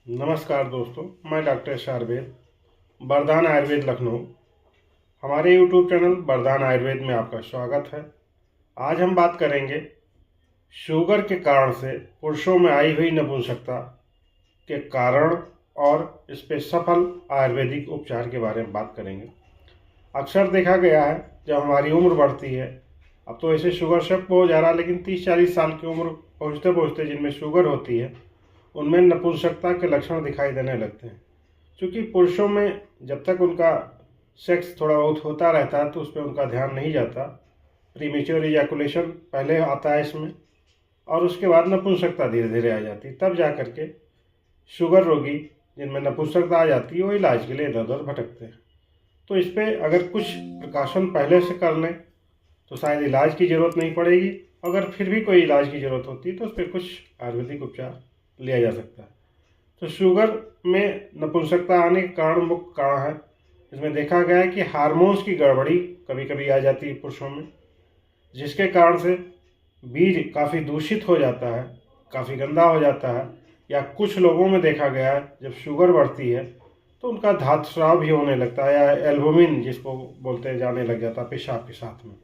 नमस्कार दोस्तों, मैं डॉक्टर शारवेद, वरदान आयुर्वेद लखनऊ। हमारे यूट्यूब चैनल वरदान आयुर्वेद में आपका स्वागत है। आज हम बात करेंगे शुगर के कारण से पुरुषों में आई हुई नपुंसकता के कारण और इस पे सफल आयुर्वेदिक उपचार के बारे में बात करेंगे। अक्सर देखा गया है जब हमारी उम्र बढ़ती है, अब तो ऐसे शुगर सब हो जा रहा है, लेकिन 30-40 साल की उम्र पहुँचते पहुँचते जिनमें शुगर होती है उनमें नपुंसकता के लक्षण दिखाई देने लगते हैं। क्योंकि पुरुषों में जब तक उनका सेक्स थोड़ा बहुत होता रहता है तो उस पर उनका ध्यान नहीं जाता। प्रीमेच्योर इजैकुलेशन पहले आता है इसमें, और उसके बाद नपुंसकता धीरे धीरे आ जाती है। तब जा कर के शुगर रोगी जिनमें नपुंसकता आ जाती है वो इलाज के लिए इधर उधर भटकते हैं। तो इस पर अगर कुछ प्रिकॉशन पहले से कर लें तो शायद इलाज की ज़रूरत नहीं पड़ेगी। अगर फिर भी कोई इलाज की ज़रूरत होती है तो उस पर कुछ आयुर्वेदिक उपचार लिया जा सकता है। तो शुगर में नपुंसकता आने के कारण मुख्य कारण है, इसमें देखा गया है कि हार्मोन्स की गड़बड़ी कभी कभी आ जाती है पुरुषों में, जिसके कारण से बीज काफ़ी दूषित हो जाता है, काफ़ी गंदा हो जाता है। या कुछ लोगों में देखा गया है जब शुगर बढ़ती है तो उनका धातुस्राव भी होने लगता है, या एल्बुमिन जिसको बोलते हैं जाने लग जाता है पेशाब के साथ में,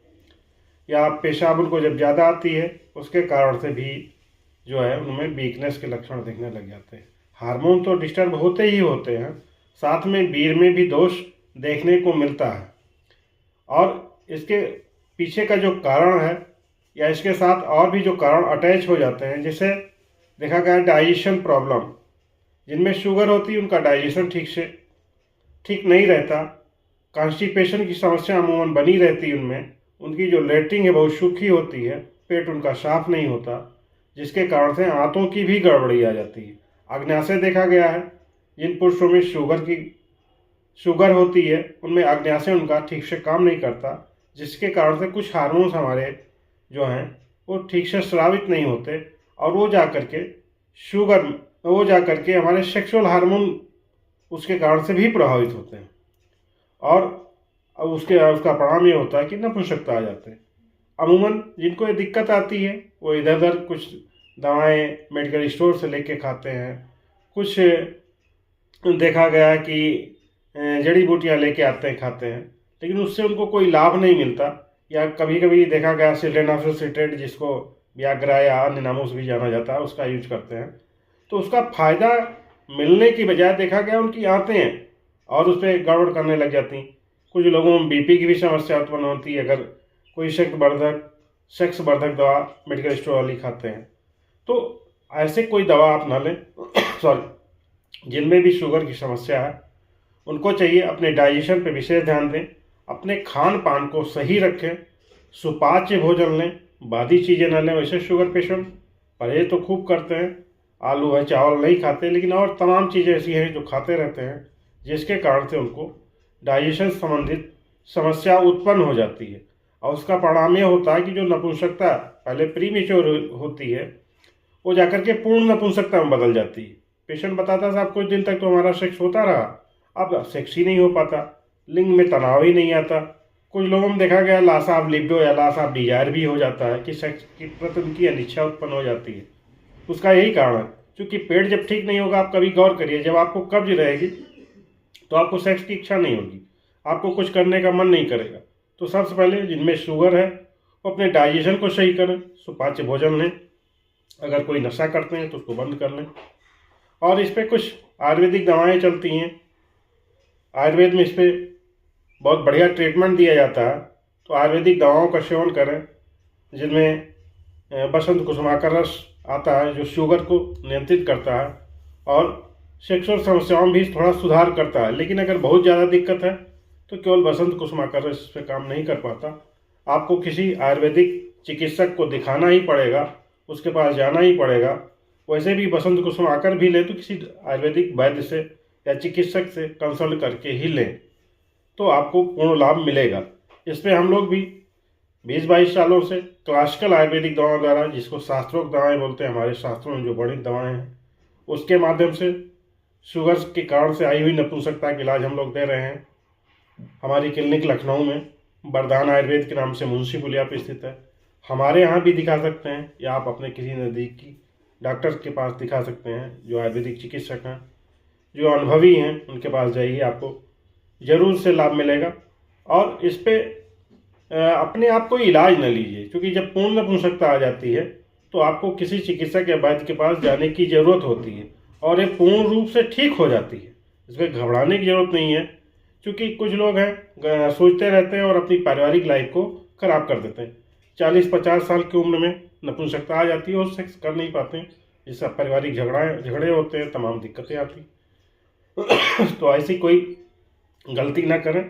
या पेशाब उनको जब ज़्यादा आती है उसके कारण से भी जो है उनमें वीकनेस के लक्षण दिखने लग जाते हैं। हार्मोन तो डिस्टर्ब होते ही होते हैं, साथ में वीर्य में भी दोष देखने को मिलता है। और इसके पीछे का जो कारण है या इसके साथ और भी जो कारण अटैच हो जाते हैं, जैसे देखा गया डाइजेशन प्रॉब्लम, जिनमें शुगर होती है उनका डाइजेशन ठीक नहीं रहता। कॉन्स्टिपेशन की समस्या अमूमन बनी रहती है उनमें। उनकी जो लेटरिन है बहुत सूखी होती है, पेट उनका साफ नहीं होता, जिसके कारण से आंतों की भी गड़बड़ी आ जाती है। अग्न्याशय देखा गया है जिन पुरुषों में शुगर होती है उनमें अग्न्याशय उनका ठीक से काम नहीं करता, जिसके कारण से कुछ हार्मोन्स हमारे जो हैं वो ठीक से स्रावित नहीं होते, और वो जा करके हमारे सेक्सुअल हार्मोन उसके कारण से भी प्रभावित होते हैं। और अब उसका परिणाम ये होता है कि नपुंसकता आ जाते हैं। अमूमन जिनको ये दिक्कत आती है वो इधर उधर कुछ दवाएं मेडिकल स्टोर से लेके खाते हैं, कुछ देखा गया कि जड़ी बूटियां लेके आते हैं खाते हैं, लेकिन उससे उनको कोई लाभ नहीं मिलता। या कभी कभी देखा गया सिल्डेनाफिल सिट्रेट, जिसको व्याग्रा या अन्य नामों से भी जाना जाता है, उसका यूज करते हैं। तो उसका फायदा मिलने की बजाय देखा गया उनकी आंतें और उस पर गड़बड़ करने लग जाती। कुछ लोगों में बीपी की भी समस्या उत्पन्न होती है अगर कोई सेक्स वर्धक दवा मेडिकल स्टोर वाली खाते हैं। तो ऐसे कोई दवा आप ना लें सॉरी, जिनमें भी शुगर की समस्या है उनको चाहिए अपने डाइजेशन पे विशेष ध्यान दें, अपने खान पान को सही रखें, सुपाच्य भोजन लें, बादी चीज़ें ना लें। वैसे शुगर पेशेंट परहेज तो खूब करते हैं, आलू है चावल नहीं खाते, लेकिन और तमाम चीज़ें ऐसी हैं जो खाते रहते हैं, जिसके कारण से उनको डाइजेशन संबंधित समस्या उत्पन्न हो जाती है। और उसका परिणाम ये होता है कि जो नपुंसकता पहले प्रीमेच्योर होती है वो जाकर के पूर्ण नपुंसकता में बदल जाती है। पेशेंट बताता साहब कुछ दिन तक तो हमारा सेक्स होता रहा, अब सेक्स ही नहीं हो पाता, लिंग में तनाव ही नहीं आता। कुछ लोगों में देखा गया लॉस ऑफ लिबिडो या लॉस ऑफ डिजायर भी हो जाता है कि सेक्स के प्रति उनकी अनिच्छा उत्पन्न हो जाती है। उसका यही कारण है, क्योंकि पेट जब ठीक नहीं होगा, आप कभी गौर करिए, जब आपको कब्ज रहेगी तो आपको सेक्स की इच्छा नहीं होगी, आपको कुछ करने का मन नहीं करेगा। तो सबसे पहले जिनमें शुगर है वो अपने डाइजेशन को सही करें, सुपाच्य भोजन लें, अगर कोई नशा करते हैं तो उसको बंद कर लें। और इस पर कुछ आयुर्वेदिक दवाएं चलती हैं, आयुर्वेद में इस पर बहुत बढ़िया ट्रीटमेंट दिया जाता है। तो आयुर्वेदिक दवाओं का सेवन करें, जिनमें बसंत कुसुमाकर रस आता है जो शुगर को नियंत्रित करता है और सेक्सुअल समस्याओं में भी थोड़ा सुधार करता है। लेकिन अगर बहुत ज़्यादा दिक्कत है तो केवल बसंत कुसुमाकर रस इस पर काम नहीं कर पाता, आपको किसी आयुर्वेदिक चिकित्सक को दिखाना ही पड़ेगा, उसके पास जाना ही पड़ेगा। वैसे भी बसंत कुसुमाकर भी लें तो किसी आयुर्वेदिक वैद्य से या चिकित्सक से कंसल्ट करके ही लें, तो आपको पूर्ण लाभ मिलेगा। इस पर हम लोग भी 20-22 सालों से क्लासिकल आयुर्वेदिक दवाओं द्वारा, जिसको शास्त्रोक्त दवाएं बोलते हैं, हमारे शास्त्रों में जो वर्णित दवाएं हैं उसके माध्यम से शुगर के कारण से आई हुई नपुंसकता का इलाज हम लोग दे रहे हैं। हमारी क्लिनिक लखनऊ में वरदान आयुर्वेद के नाम से मुंशी पुलिया पर स्थित है। हमारे यहाँ भी दिखा सकते हैं या आप अपने किसी नज़दीकी डॉक्टर के पास दिखा सकते हैं, जो आयुर्वेदिक चिकित्सक हैं, जो अनुभवी हैं, उनके पास जाइए, आपको ज़रूर से लाभ मिलेगा। और इस पे अपने आप को इलाज न लीजिए, क्योंकि जब पूर्ण नपुंसकता आ जाती है तो आपको किसी चिकित्सक या वैद्य के पास जाने की ज़रूरत होती है और ये पूर्ण रूप से ठीक हो जाती है। इसमें घबराने की ज़रूरत नहीं है, क्योंकि कुछ लोग हैं सोचते रहते हैं और अपनी पारिवारिक लाइफ को खराब कर देते हैं। 40-50 साल की उम्र में नपुंसकता आ जाती है और सेक्स कर नहीं पाते हैं, जिससे पारिवारिक झगड़े होते हैं, तमाम दिक्कतें आती तो ऐसी कोई गलती ना करें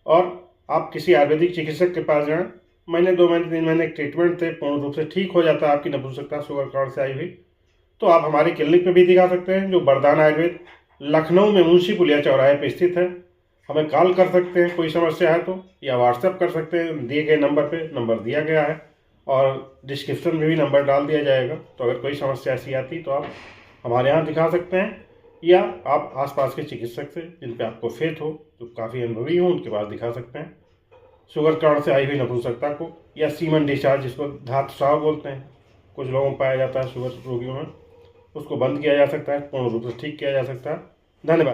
और आप किसी आयुर्वेदिक चिकित्सक के पास जाएं। महीने 2 महीने 3 महीने ट्रीटमेंट से पूर्ण रूप से ठीक हो जाता है आपकी नपुंसकता शुगर कारण से आई हुई। तो आप हमारे क्लिनिक पे भी दिखा सकते हैं, जो वरदान आयुर्वेद लखनऊ में मुंशी पुलिया चौराहे पे स्थित है। हमें कॉल कर सकते हैं कोई समस्या है तो, या व्हाट्सएप कर सकते हैं दिए गए नंबर पे, नंबर दिया गया है और डिस्क्रिप्शन में भी नंबर डाल दिया जाएगा। तो अगर कोई समस्या ऐसी आती तो आप हमारे यहाँ दिखा सकते हैं, या आप आसपास के चिकित्सक से जिन पे आपको फेथ हो, जो काफ़ी अनुभवी हो, उनके पास दिखा सकते हैं। शुगर कारण से आई हुई नपुंसकता को, या सीमन डिस्चार्ज जिसको धातुस्राव बोलते हैं, कुछ लोगों में पाया जाता है शुगर रोगियों में, उसको बंद किया जा सकता है, पूर्ण रूप से ठीक किया जा सकता है। धन्यवाद।